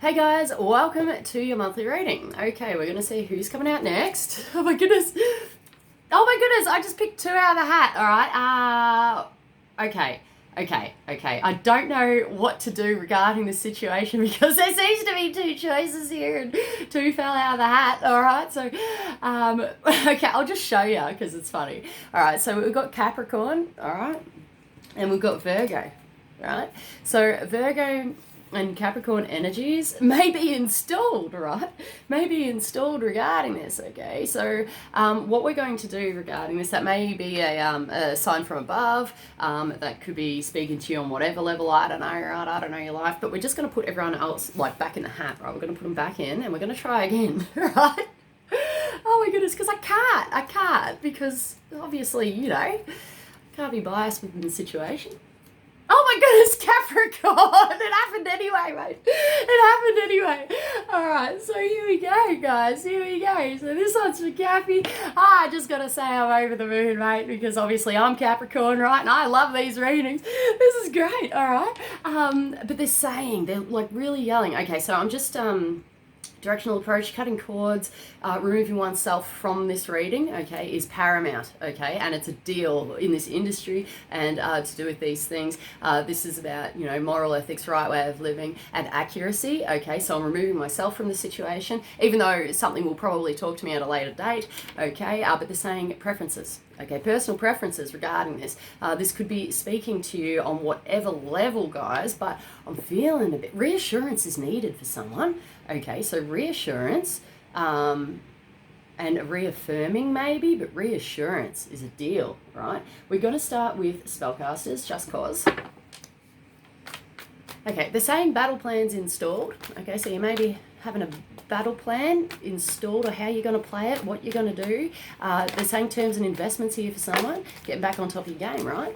Hey guys, welcome to your monthly reading. Okay, we're going to see who's coming out next. Oh my goodness. Oh my goodness, I just picked two out of the hat, alright? Okay. I don't know what to do regarding this situation because there seems to be two choices here and two fell out of the hat, alright? So, okay, I'll just show you because it's funny. Alright, so we've got Capricorn, alright? And we've got Virgo, right? So Virgo and Capricorn energies may be installed, right? May be installed regarding this, okay? So what we're going to do regarding this, that may be a sign from above, that could be speaking to you on whatever level, I don't know, right? I don't know your life, but we're just going to put everyone else, like, back in the hat, right? We're going to put them back in, and we're going to try again, right? Oh my goodness, because I can't, because obviously, you know, can't be biased within the situation. Oh my goodness, Capricorn! It happened anyway, mate. It happened anyway. Alright, so here we go, guys. Here we go. So this one's for Cappy. I just gotta say I'm over the moon, mate, because obviously I'm Capricorn, right? And I love these readings. This is great, alright? But they're like really yelling. Okay, so I'm just directional approach, cutting cords, removing oneself from this reading, okay, is paramount, okay, and it's a deal in this industry and to do with these things. This is about, you know, moral ethics, right way of living, and accuracy, okay, so I'm removing myself from the situation, even though something will probably talk to me at a later date, okay, but they're saying preferences. Okay, personal preferences regarding this. This could be speaking to you on whatever level, guys, but I'm feeling a bit, reassurance is needed for someone. Okay, so reassurance and reaffirming maybe, but reassurance is a deal, right? We're going to start with spellcasters, just cause. Okay, they're saying battle plans installed. Okay, so you may be having a battle plan installed, or how you're going to play it, what you're going to do. They're saying terms and investments here for someone. Getting back on top of your game, right?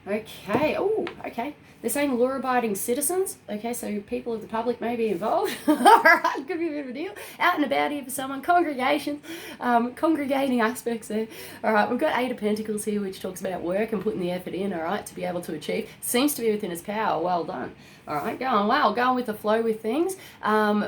Okay. Oh, okay. They're saying law-abiding citizens. Okay, so people of the public may be involved. All right, could be a bit of a deal. Out and about here for someone. Congregations, congregating aspects there. All right, we've got Eight of Pentacles here, which talks about work and putting the effort in, all right, to be able to achieve. Seems to be within his power. Well done. All right, going well, going with the flow with things,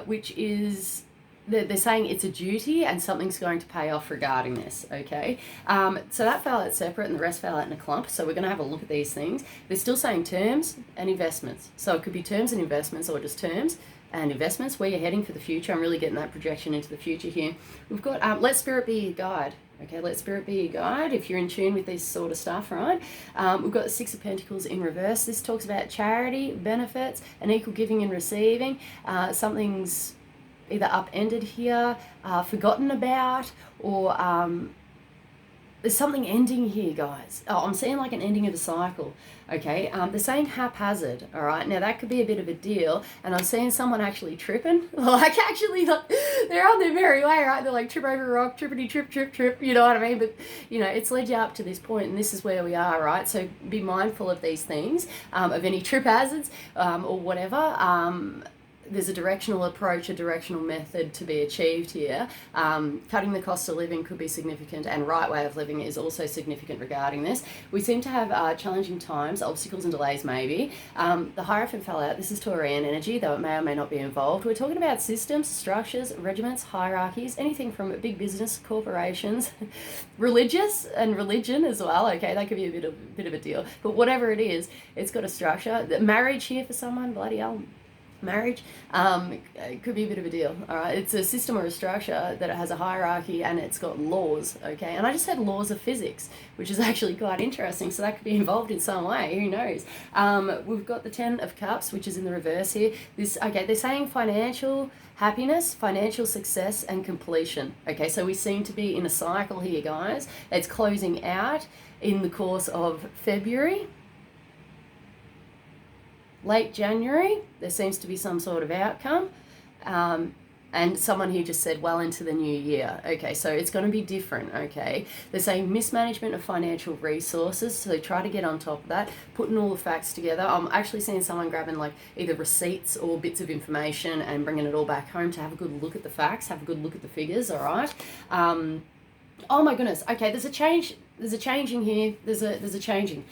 which is... They're saying it's a duty and something's going to pay off regarding this, okay? So that fell out separate and the rest fell out in a clump, so we're going to have a look at these things. They're still saying terms and investments. So it could be terms and investments or just terms and investments, where you're heading for the future. I'm really getting that projection into the future here. We've got let spirit be your guide. Okay, let spirit be your guide if you're in tune with this sort of stuff, right? We've got the Six of Pentacles in reverse. This talks about charity, benefits, and equal giving and receiving. Something's either upended here, forgotten about, or there's something ending here, guys. Oh, I'm seeing like an ending of a cycle, okay? They're saying haphazard, all right? Now, that could be a bit of a deal, and I'm seeing someone actually tripping. Like, actually, like, they're on their merry way, right? They're like, trip over a rock, trippity, trip, you know what I mean? But, you know, it's led you up to this point, and this is where we are, right? So be mindful of these things, of any trip hazards or whatever. There's a directional approach, a directional method to be achieved here. Cutting the cost of living could be significant, and right way of living is also significant regarding this. We seem to have challenging times, obstacles and delays maybe. The Hierophant fell out. This is Doreen energy, though it may or may not be involved. We're talking about systems, structures, regiments, hierarchies, anything from big business, corporations, religious and religion as well. Okay, that could be a bit of a deal. But whatever it is, it's got a structure. The marriage here for someone, bloody hell. Marriage it could be a bit of a deal. All right, it's a system or a structure that it has a hierarchy and it's got laws. Okay, and I just said laws of physics, which is actually quite interesting, so that could be involved in some way, who knows. We've got the Ten of Cups, which is in the reverse here. They're saying financial happiness, financial success, and completion. Okay, so we seem to be in a cycle here, guys. It's closing out in the course of February. Late January, there seems to be some sort of outcome. And someone here just said, well into the new year. Okay, so it's going to be different, okay? They're saying mismanagement of financial resources, so try to get on top of that, putting all the facts together. I'm actually seeing someone grabbing like either receipts or bits of information and bringing it all back home to have a good look at the facts, have a good look at the figures, all right? Oh my goodness, okay, there's a changing here, there's a changing.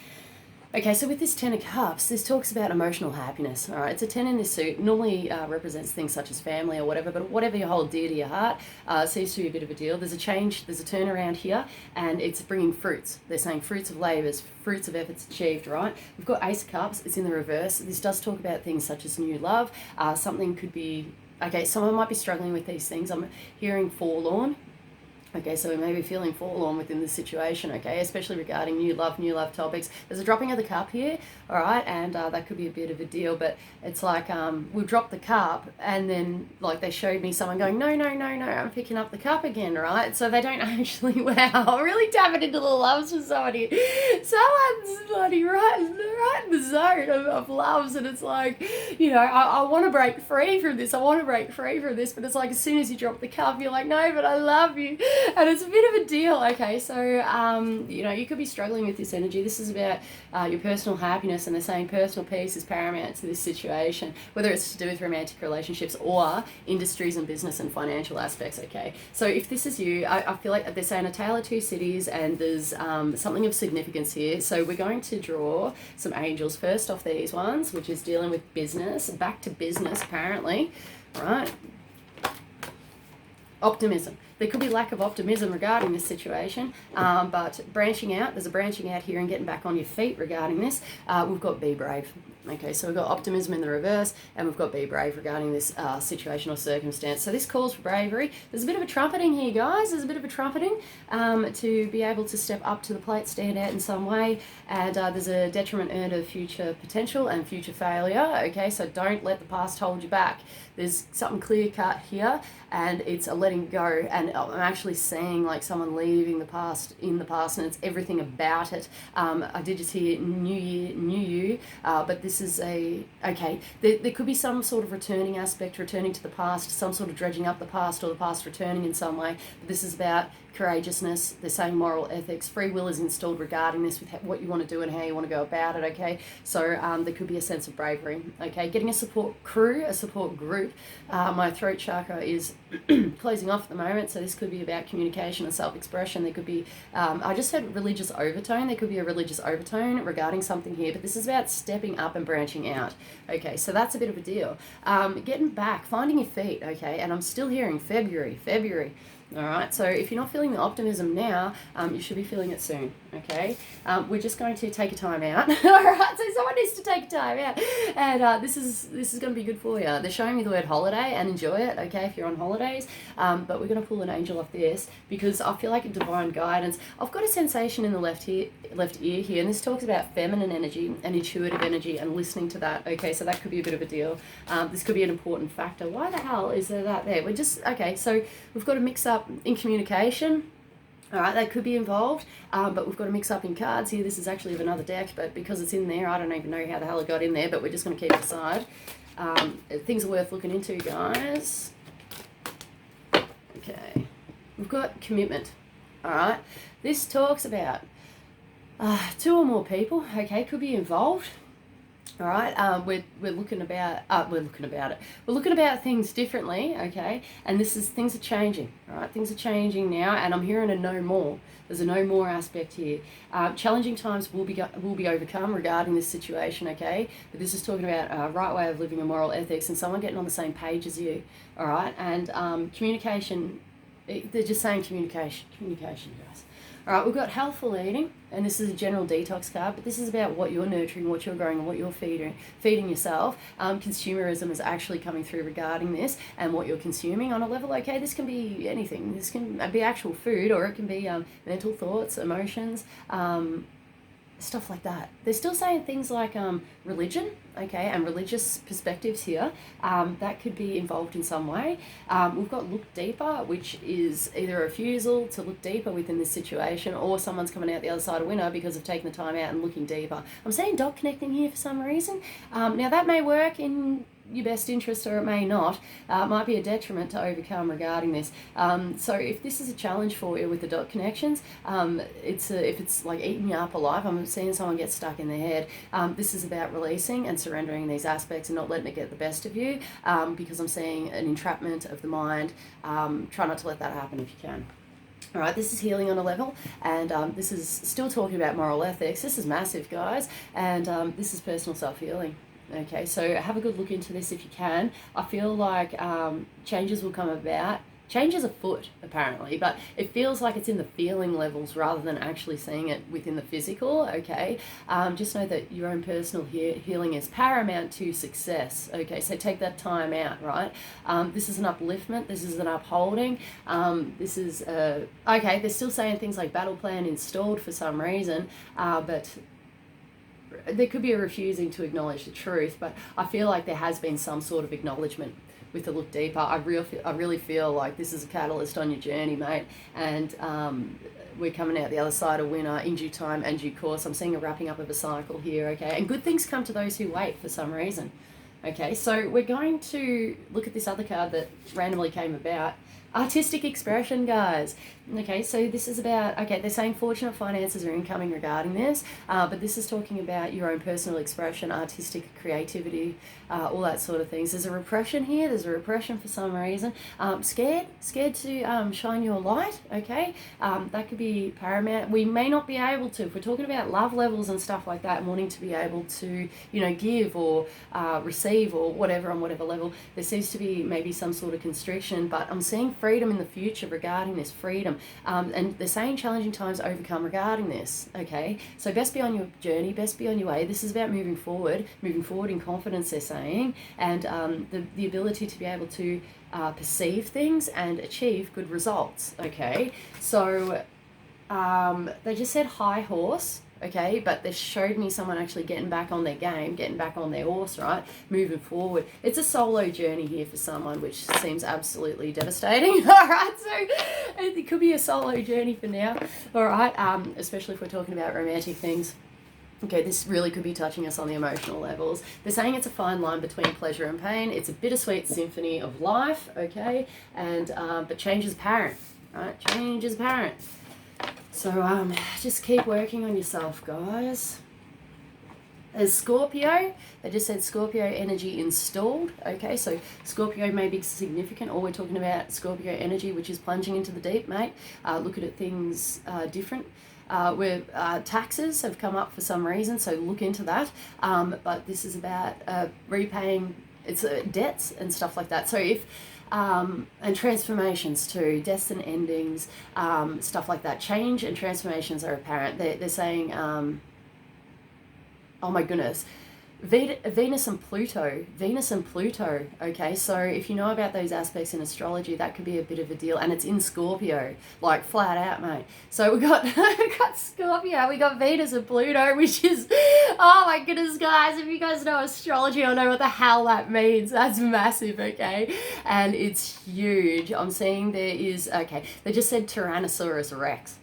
Okay, so with this Ten of Cups, this talks about emotional happiness, all right? It's a 10 in this suit. Normally represents things such as family or whatever, but whatever you hold dear to your heart seems to be a bit of a deal. There's a change, there's a turnaround here, and it's bringing fruits. They're saying fruits of labours, fruits of efforts achieved, right? We've got Ace of Cups, it's in the reverse. This does talk about things such as new love. Something could be, okay, someone might be struggling with these things. I'm hearing forlorn. Okay, so we may be feeling forlorn within this situation, okay, especially regarding new love topics. There's a dropping of the cup here, all right, and that could be a bit of a deal, but it's like we've dropped the cup, and then like they showed me someone going, no, I'm picking up the cup again, right? So they don't actually, wow, really tapping into the loves for somebody. Someone's bloody right in the zone of loves, and it's like, you know, I want to break free from this, but it's like as soon as you drop the cup, you're like, no, but I love you. And it's a bit of a deal, okay? So, you know, you could be struggling with this energy. This is about your personal happiness, and they're saying personal peace is paramount to this situation, whether it's to do with romantic relationships or industries and business and financial aspects, okay? So if this is you, I feel like they're saying a tale of two cities, and there's something of significance here. So we're going to draw some angels first off these ones, which is dealing with business, back to business apparently, right? Optimism. There could be lack of optimism regarding this situation, but branching out, there's a branching out here and getting back on your feet regarding this. We've got be brave. Okay, so we've got optimism in the reverse, and we've got be brave regarding this situation or circumstance. So this calls for bravery. There's a bit of a trumpeting here, guys. There's a bit of a trumpeting to be able to step up to the plate, stand out in some way, and there's a detriment earned of future potential and future failure. Okay, so don't let the past hold you back. There's something clear cut here, and it's a letting go, and I'm actually seeing like someone leaving the past in the past, and it's everything about it. I did just hear new year, new you, but this is okay, there could be some sort of returning aspect, returning to the past, some sort of dredging up the past, or the past returning in some way, but this is about courageousness. They're saying moral ethics. Free will is installed regarding this with what you want to do and how you want to go about it, okay? So there could be a sense of bravery, okay? Getting a support crew, a support group. My throat chakra is closing off at the moment, so this could be about communication and self-expression. There could be, I just heard religious overtone. There could be a religious overtone regarding something here, but this is about stepping up and branching out, okay? So that's a bit of a deal. Getting back, finding your feet, okay? And I'm still hearing February. All right, so if you're not feeling the optimism now, you should be feeling it soon, okay? We're just going to take a time out. All right, so someone needs to take a time out. And this is going to be good for you. They're showing me the word holiday, and enjoy it, okay, if you're on holidays. But we're going to pull an angel off this because I feel like a divine guidance. I've got a sensation in the left ear here, and this talks about feminine energy and intuitive energy and listening to that, okay? So that could be a bit of a deal. This could be an important factor. Why the hell is there that there? We're just, okay, so we've got to mix up in communication. All right, that could be involved, but we've got to mix up in cards here. This is actually of another deck, but because it's in there, I don't even know how the hell it got in there, but we're just going to keep it aside. Things are worth looking into, guys. Okay, we've got commitment. All right, this talks about two or more people, okay, could be involved. All right, we're looking about things differently, okay, and things are changing, all right, things are changing now, and I'm hearing a no more. There's a no more aspect here. Challenging times will be overcome regarding this situation, okay, but this is talking about a right way of living and moral ethics and someone getting on the same page as you, all right, and communication, they're just saying communication, guys. All right, we've got healthful eating, and this is a general detox card, but this is about what you're nurturing, what you're growing, and what you're feeding yourself. Consumerism is actually coming through regarding this and what you're consuming on a level, okay? This can be anything. This can be actual food, or it can be mental thoughts, emotions, stuff like that. They're still saying things like religion, okay, and religious perspectives here. That could be involved in some way. We've got look deeper, which is either a refusal to look deeper within this situation, or someone's coming out the other side a winner because of taking the time out and looking deeper. I'm saying dot connecting here for some reason. Now that may work in your best interest, or it may not. It might be a detriment to overcome regarding this. So if this is a challenge for you with the dot connections, if it's like eating you up alive, I'm seeing someone get stuck in their head. This is about releasing and surrendering these aspects and not letting it get the best of you, because I'm seeing an entrapment of the mind. Try not to let that happen if you can. All right, this is healing on a level, and this is still talking about moral ethics. This is massive, guys, and this is personal self-healing. Okay, so have a good look into this if you can. I feel like changes will come about. Change is afoot, apparently, but it feels like it's in the feeling levels rather than actually seeing it within the physical, okay? Just know that your own personal healing is paramount to success, okay? So take that time out, right? This is an upliftment. This is an upholding. This is, okay, they're still saying things like battle plan installed for some reason, but there could be a refusing to acknowledge the truth, but I feel like there has been some sort of acknowledgement with a look deeper. I really feel like this is a catalyst on your journey, mate, and we're coming out the other side a winner in due time and due course. I'm seeing a wrapping up of a cycle here, okay, and good things come to those who wait for some reason. Okay, so we're going to look at this other card that randomly came about. Artistic expression, guys. Okay, so this is about, okay, they're saying fortunate finances are incoming regarding this, but this is talking about your own personal expression, artistic creativity, all that sort of things. There's a repression here. There's a repression for some reason. Scared to shine your light, okay? That could be paramount. We may not be able to, if we're talking about love levels and stuff like that, wanting to be able to, you know, give or receive or whatever on whatever level, there seems to be maybe some sort of constriction, but I'm seeing freedom in the future regarding this freedom. And they're saying challenging times overcome regarding this, okay? So best be on your journey, best be on your way. This is about moving forward in confidence, they're saying, and the ability to be able to perceive things and achieve good results, okay? So they just said high horse, okay, but they showed me someone actually getting back on their game, getting back on their horse, right, moving forward. It's a solo journey here for someone, which seems absolutely devastating. All right, so it could be a solo journey for now, all right, especially if we're talking about romantic things. Okay, this really could be touching us on the emotional levels. They're saying it's a fine line between pleasure and pain. It's a bittersweet symphony of life, okay, and but change is apparent, right? Change is apparent. So just keep working on yourself, guys. As Scorpio, they just said Scorpio energy installed. Okay, so Scorpio may be significant, or we're talking about Scorpio energy, which is plunging into the deep, mate. Looking at things different. Where taxes have come up for some reason, so look into that. But this is about repaying its debts and stuff like that. So if and transformations too, deaths and endings, stuff like that. Change and transformations are apparent. They're saying, oh my goodness, Venus and Pluto, okay, so if you know about those aspects in astrology, that could be a bit of a deal, and it's in Scorpio, like flat out, mate. So we got Scorpio, we got Venus and Pluto, which is, oh my goodness, guys, if you guys know astrology, I know what the hell that means. That's massive, okay, and it's huge. I'm seeing there is, okay, they just said Tyrannosaurus Rex.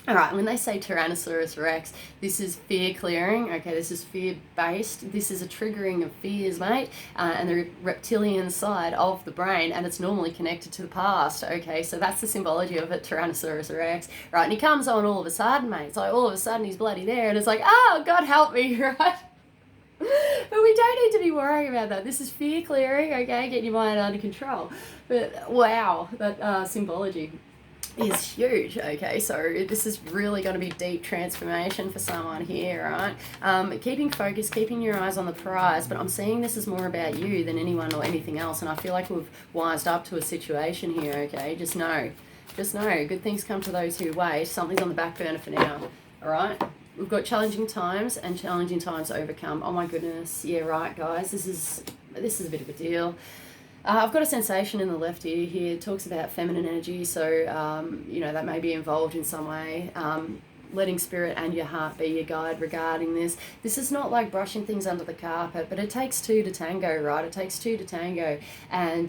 All right, when they say Tyrannosaurus Rex, this is fear clearing, okay, this is fear-based, this is a triggering of fears, mate, and the reptilian side of the brain, and it's normally connected to the past, okay, so that's the symbology of it, Tyrannosaurus Rex, right, and he comes on all of a sudden, mate, it's like all of a sudden he's bloody there, and it's like, oh, God help me, right? But we don't need to be worrying about that. This is fear clearing, okay, get your mind under control, but wow, that symbology is huge, okay, so this is really going to be deep transformation for someone here, right? Keeping focus, keeping your eyes on the prize, but I'm seeing this is more about you than anyone or anything else, and I feel like we've wised up to a situation here, okay? Just know, good things come to those who wait. Something's on the back burner for now, all right? We've got challenging times and challenging times to overcome. Oh my goodness, yeah, right, guys, this is a bit of a deal. I've got a sensation in the left ear here. It talks about feminine energy, so, you know, that may be involved in some way. Letting spirit and your heart be your guide regarding this. This is not like brushing things under the carpet, but it takes two to tango, right? It takes two to tango. And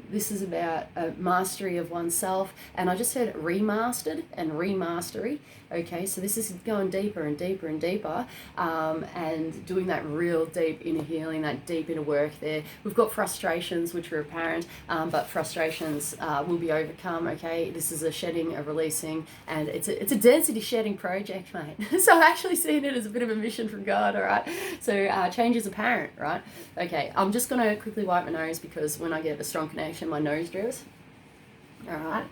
this is about mastery of oneself. And I just heard remastered and remastery. Okay, so this is going deeper and deeper and deeper, and doing that real deep inner healing, that deep inner work there. We've got frustrations, which are apparent, but frustrations will be overcome, okay? This is a shedding, a releasing, and it's a density shedding project, mate. So I'm actually seeing it as a bit of a mission from God, all right? So change is apparent, right? Okay, I'm just going to quickly wipe my nose because when I get a strong connection, my nose drips. All right.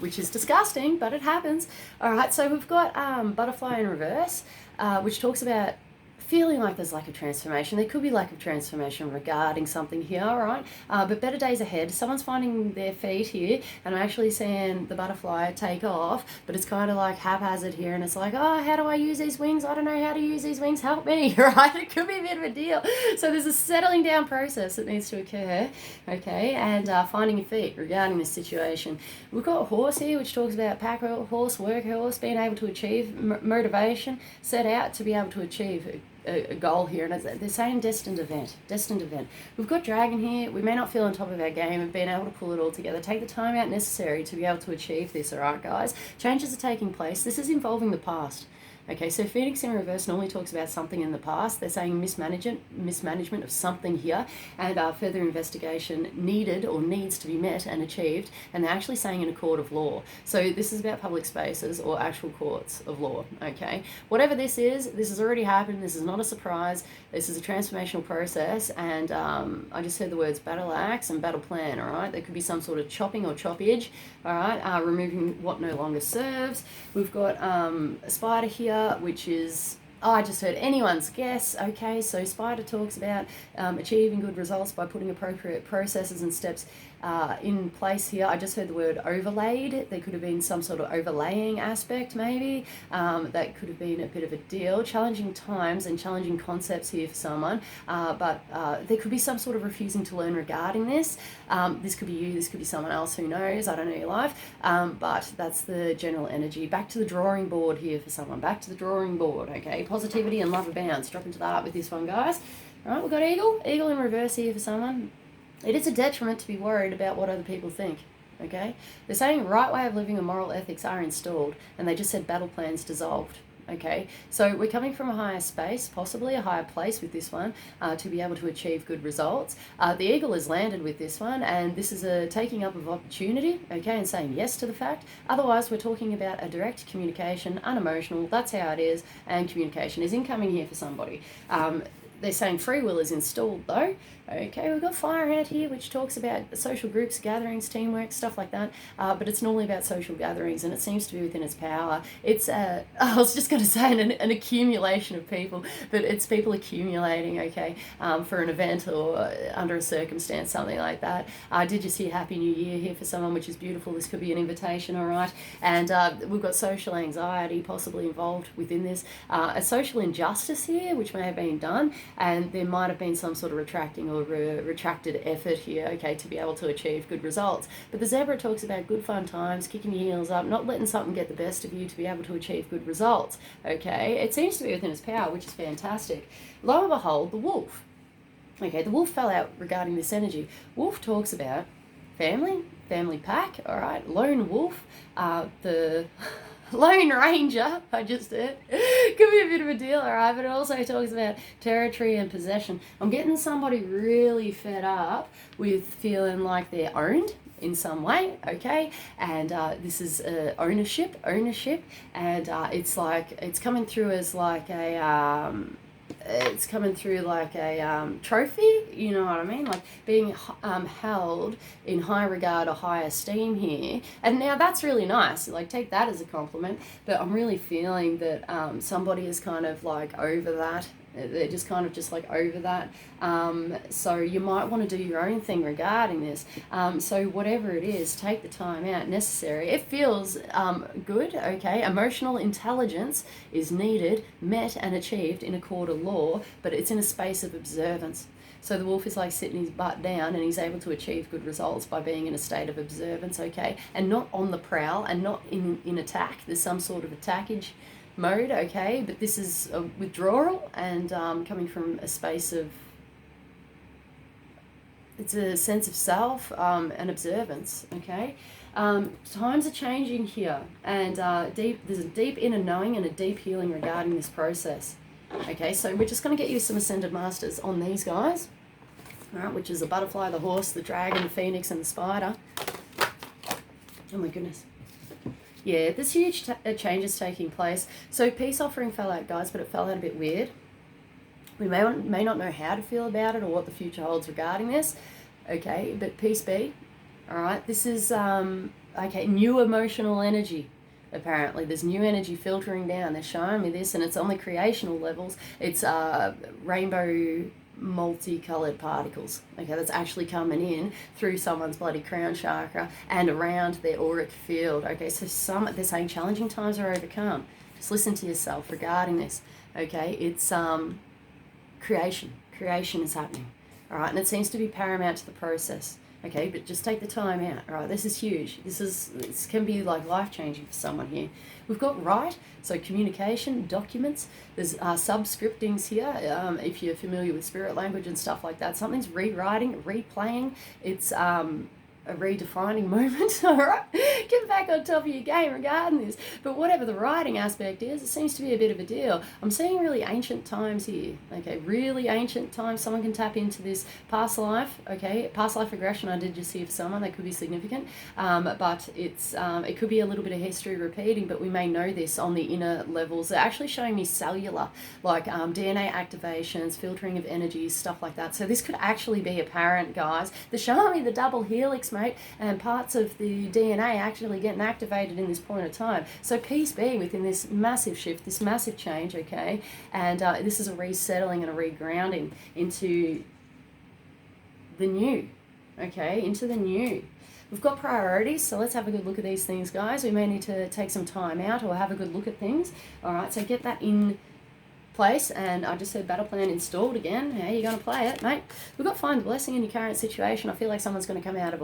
which is disgusting, but it happens. All right, so we've got butterfly in reverse, which talks about feeling like there's lack of transformation. There could be lack of transformation regarding something here, all right? But better days ahead. Someone's finding their feet here, and I'm actually seeing the butterfly take off, but it's kind of like haphazard here, and it's like, oh, how do I use these wings? I don't know how to use these wings. Help me, right? It could be a bit of a deal. So there's a settling down process that needs to occur, okay? And finding your feet regarding this situation. We've got a horse here, which talks about pack horse, work horse, being able to achieve motivation, set out to be able to achieve a goal here, and they're saying destined event. We've got dragon here. We may not feel on top of our game and being able to pull it all together. Take the time out necessary to be able to achieve this, all right, guys? Changes are taking place. This is involving the past. Okay, so Phoenix in reverse normally talks about something in the past. They're saying mismanagement of something here, and further investigation needed or needs to be met and achieved, and they're actually saying in a court of law. So this is about public spaces or actual courts of law, okay? Whatever this has already happened. This is not a surprise. This is a transformational process, and I just heard the words battle axe and battle plan, all right? There could be some sort of chopping or choppage, all right? Removing what no longer serves. We've got a spider here, which is, I just heard anyone's guess. Okay, so Spider talks about achieving good results by putting appropriate processes and steps in place here. I just heard the word overlaid. There could have been some sort of overlaying aspect, maybe. That could have been a bit of a deal. Challenging times and challenging concepts here for someone, but there could be some sort of refusing to learn regarding this. This could be you, this could be someone else, who knows, I don't know your life, but that's the general energy. Back to the drawing board here for someone, back to the drawing board, okay? Positivity and love abounds. Drop into that with this one, guys. All right, we've got eagle in reverse here for someone. It is a detriment to be worried about what other people think, okay? They're saying right way of living and moral ethics are installed, and they just said battle plans dissolved, okay? So we're coming from a higher space, possibly a higher place with this one, to be able to achieve good results. The eagle has landed with this one, and this is a taking up of opportunity, okay, and saying yes to the fact. Otherwise, we're talking about a direct communication, unemotional, that's how it is, and communication is incoming here for somebody. They're saying free will is installed though. Okay, we've got fire out here, which talks about social groups, gatherings, teamwork, stuff like that. But it's normally about social gatherings, and it seems to be within its power. It's, I was just going to say an accumulation of people, but it's people accumulating, okay, for an event or under a circumstance, something like that. Did you see Happy New Year here for someone, which is beautiful. This could be an invitation, all right. And we've got social anxiety possibly involved within this. A social injustice here, which may have been done, and there might have been some sort of retracting or retracted effort here, okay, to be able to achieve good results. But the zebra talks about good fun times, kicking your heels up, not letting something get the best of you to be able to achieve good results, okay. It seems to be within its power, which is fantastic. Lo and behold, the wolf. Okay, the wolf fell out regarding this energy. Wolf talks about family pack, all right, lone wolf, the Lone Ranger, I just did. Could be a bit of a deal, alright, but it also talks about territory and possession. I'm getting somebody really fed up with feeling like they're owned in some way, okay, and this is ownership, and it's like, it's coming through as like a, it's coming through like a trophy, you know what I mean, like being held in high regard or high esteem here. And now that's really nice, like take that as a compliment, but I'm really feeling that somebody is kind of like over that. They're just kind of just like over that. So you might want to do your own thing regarding this. So whatever it is, take the time out necessary. It feels good, okay? Emotional intelligence is needed, met and achieved in a court of law, but it's in a space of observance. So the wolf is like sitting his butt down, and he's able to achieve good results by being in a state of observance, okay? And not on the prowl and not in attack. There's some sort of attackage mode, okay, but this is a withdrawal and coming from a space of, it's a sense of self and observance, okay. Times are changing here, and there's a deep inner knowing and a deep healing regarding this process, okay. So we're just going to get you some Ascended Masters on these guys, all right, which is the butterfly, the horse, the dragon, the phoenix, and the spider. Oh my goodness. Yeah, there's huge changes taking place. So peace offering fell out, guys, but it fell out a bit weird. We may not know how to feel about it or what the future holds regarding this. Okay, but peace be. All right, this is Okay, new emotional energy. Apparently, there's new energy filtering down. They're showing me this, and it's on the creational levels. It's rainbow multicolored particles, okay, that's actually coming in through someone's bloody crown chakra and around their auric field. Okay, so they're saying challenging times are overcome. Just listen to yourself regarding this. Okay, it's creation is happening. All right, and it seems to be paramount to the process. Okay, but just take the time out. All right, this is huge. This can be like life-changing for someone here. We've got right, so communication, documents. There's subscriptings here. If you're familiar with spirit language and stuff like that, something's rewriting, replaying. It's a redefining moment. All right, get back on top of your game regarding this. But whatever the writing aspect is, it seems to be a bit of a deal. I'm seeing really ancient times here. Okay, really ancient times. Someone can tap into this past life. Okay, past life regression I did just here for someone that could be significant, but it could be a little bit of history repeating. But we may know this on the inner levels. They're actually showing me cellular, like DNA activations, filtering of energies, stuff like that. So this could actually be apparent, guys. They're showing me the double helix, mate, and parts of the DNA actually getting activated in this point of time. So peace be within this massive shift, this massive change, okay? And this is a resettling and a regrounding into the new, okay? Into the new. We've got priorities, so let's have a good look at these things, guys. We may need to take some time out or have a good look at things. All right, so get that in place, and I just said battle plan installed again. How are you going to play it, mate? We've got find the blessing in your current situation. I feel like someone's going to come out of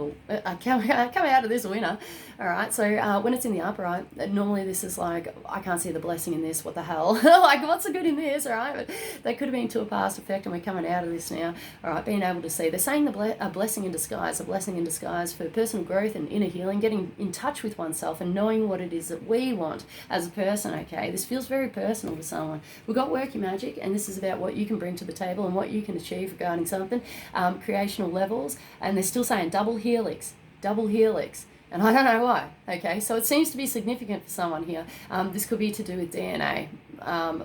come out of this winner. All right, so when it's in the upright, normally this is like, I can't see the blessing in this. What the hell? Like, what's the good in this? All right, but they could have been to a past effect, and we're coming out of this now. All right, being able to see. They're saying a blessing in disguise, a blessing in disguise for personal growth and inner healing, getting in touch with oneself and knowing what it is that we want as a person. Okay, this feels very personal to someone. We've got work your magic, and this is about what you can bring to the table and what you can achieve regarding something, creational levels. And they're still saying double helix, and I don't know why. Okay, so it seems to be significant for someone here. This could be to do with DNA,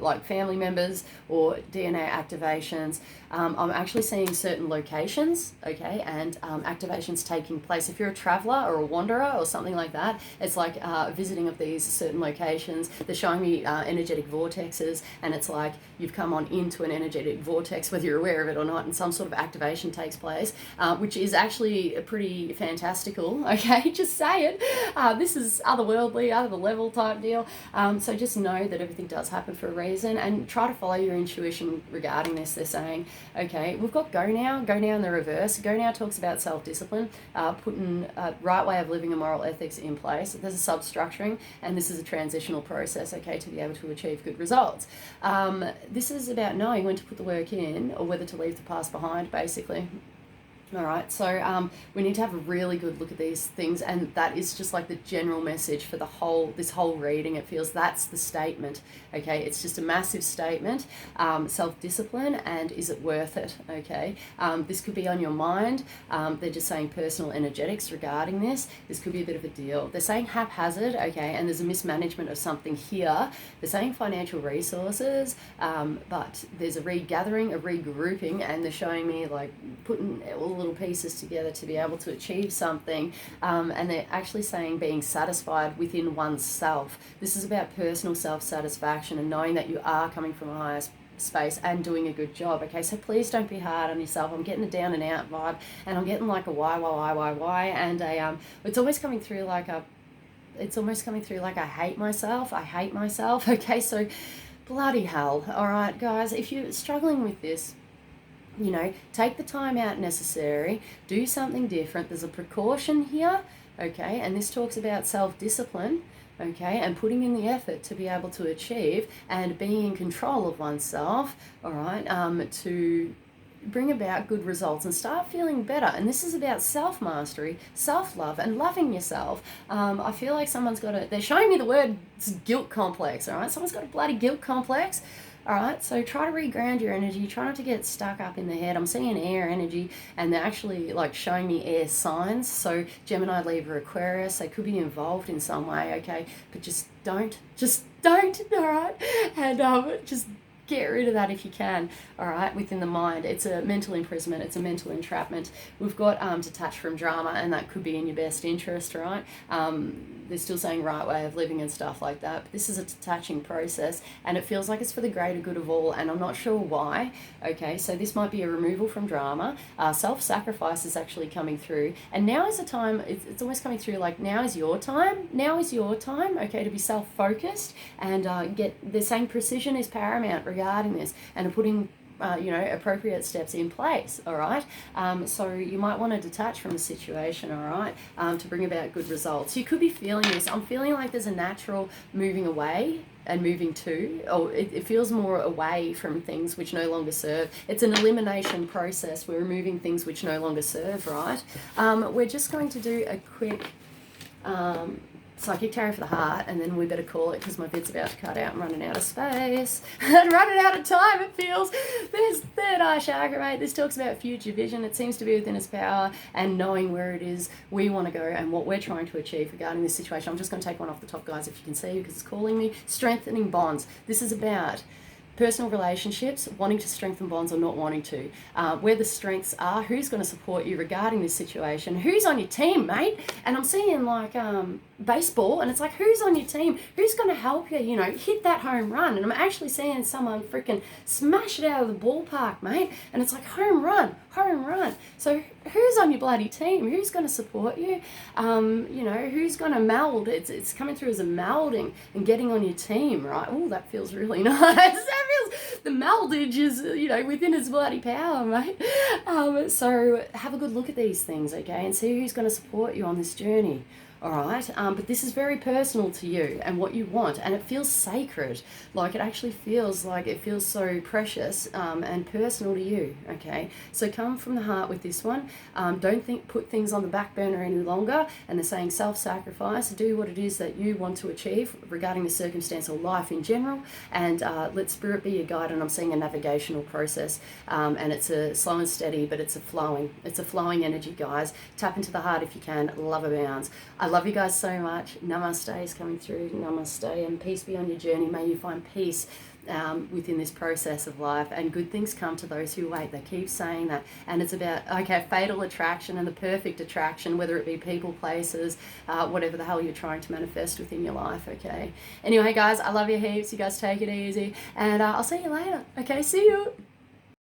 like family members or DNA activations. I'm actually seeing certain locations, okay, and activations taking place. If you're a traveler or a wanderer or something like that, it's like visiting of these certain locations. They're showing me energetic vortexes, and it's like you've come on into an energetic vortex, whether you're aware of it or not, and some sort of activation takes place, which is actually pretty fantastical, okay, just say it. This is otherworldly, out of the level type deal. So just know that everything does happen for a reason, and try to follow your intuition regarding this. They're saying, okay, we've got go now in the reverse. Go now talks about self-discipline, putting a right way of living and moral ethics in place. There's a substructuring, and this is a transitional process, okay, to be able to achieve good results. This is about knowing when to put the work in or whether to leave the past behind, basically. All right, so we need to have a really good look at these things, and that is just like the general message for this whole reading. It feels that's the statement, okay? It's just a massive statement, self-discipline, and is it worth it, okay? This could be on your mind. They're just saying personal energetics regarding this. This could be a bit of a deal. They're saying haphazard, okay, and there's a mismanagement of something here. They're saying financial resources, but there's a regathering, a regrouping, and they're showing me like putting all little pieces together to be able to achieve something, and they're actually saying being satisfied within oneself. This is about personal self-satisfaction and knowing that you are coming from a higher space and doing a good job, okay? So please don't be hard on yourself. I'm getting a down and out vibe, and I'm getting like a why, and it's almost coming through like I hate myself, okay? So bloody hell. All right, guys, if you're struggling with this, you know, take the time out necessary, do something different. There's a precaution here, okay, and this talks about self-discipline, okay, and putting in the effort to be able to achieve and being in control of oneself, all right, to bring about good results and start feeling better. And this is about self-mastery, self-love, and loving yourself. I feel like they're showing me the word guilt complex, all right? Someone's got a bloody guilt complex. All right, so try to reground your energy. Try not to get stuck up in the head. I'm seeing air energy, and they're actually like showing me air signs. So Gemini, Libra, Aquarius, they could be involved in some way, okay? But just don't, all right? And just get rid of that if you can, all right, within the mind. It's a mental imprisonment. It's a mental entrapment. We've got detached from drama, and that could be in your best interest, right? They're still saying right way of living and stuff like that. But this is a detaching process, and it feels like it's for the greater good of all, and I'm not sure why. Okay, so this might be a removal from drama. Self-sacrifice is actually coming through, and now is the time, it's almost coming through like now is your time. Now is your time, okay, to be self-focused and they're saying precision is paramount regarding this, and putting appropriate steps in place, all right? So you might want to detach from the situation, all right, to bring about good results. You could be feeling this. I'm feeling like there's a natural moving away and moving to, it feels more away from things which no longer serve. It's an elimination process. We're removing things which no longer serve, right? We're just going to do a quick psychic tarot for the heart, and then we better call it because my vid's about to cut out. I'm running out of space and running out of time, it feels. There's third eye chakra, mate. This talks about future vision. It seems to be within its power and knowing where it is we want to go and what we're trying to achieve regarding this situation. I'm just going to take one off the top, guys, if you can see, because it's calling me strengthening bonds. This is about personal relationships, wanting to strengthen bonds or not wanting to. Where the strengths are, who's going to support you regarding this situation, who's on your team, mate. And I'm seeing like baseball, and it's like, who's on your team, who's going to help you, hit that home run. And I'm actually seeing someone freaking smash it out of the ballpark, mate, and it's like home run. So who's on your bloody team? Who's going to support you? Who's going to meld? It's coming through as a melding and getting on your team, right? Oh, that feels really nice. The meldage is, within its bloody power, mate. So have a good look at these things, okay, and see who's going to support you on this journey. All right, but this is very personal to you and what you want, and it feels sacred. Like, it actually feels like it feels so precious and personal to you, okay? So come from the heart with this one. Don't put things on the back burner any longer, and they're saying self-sacrifice. Do what it is that you want to achieve regarding the circumstance or life in general, and let Spirit be your guide. And I'm seeing a navigational process, and it's a slow and steady, but it's a flowing energy, guys. Tap into the heart if you can. Love abounds. I love you guys so much. Namaste is coming through. Namaste, and peace be on your journey. May you find peace within this process of life, and good things come to those who wait. They keep saying that, and it's about, okay, fatal attraction and the perfect attraction, whether it be people, places, whatever the hell you're trying to manifest within your life, okay? Anyway, guys, I love you heaps. You guys take it easy, and I'll see you later. Okay, see you.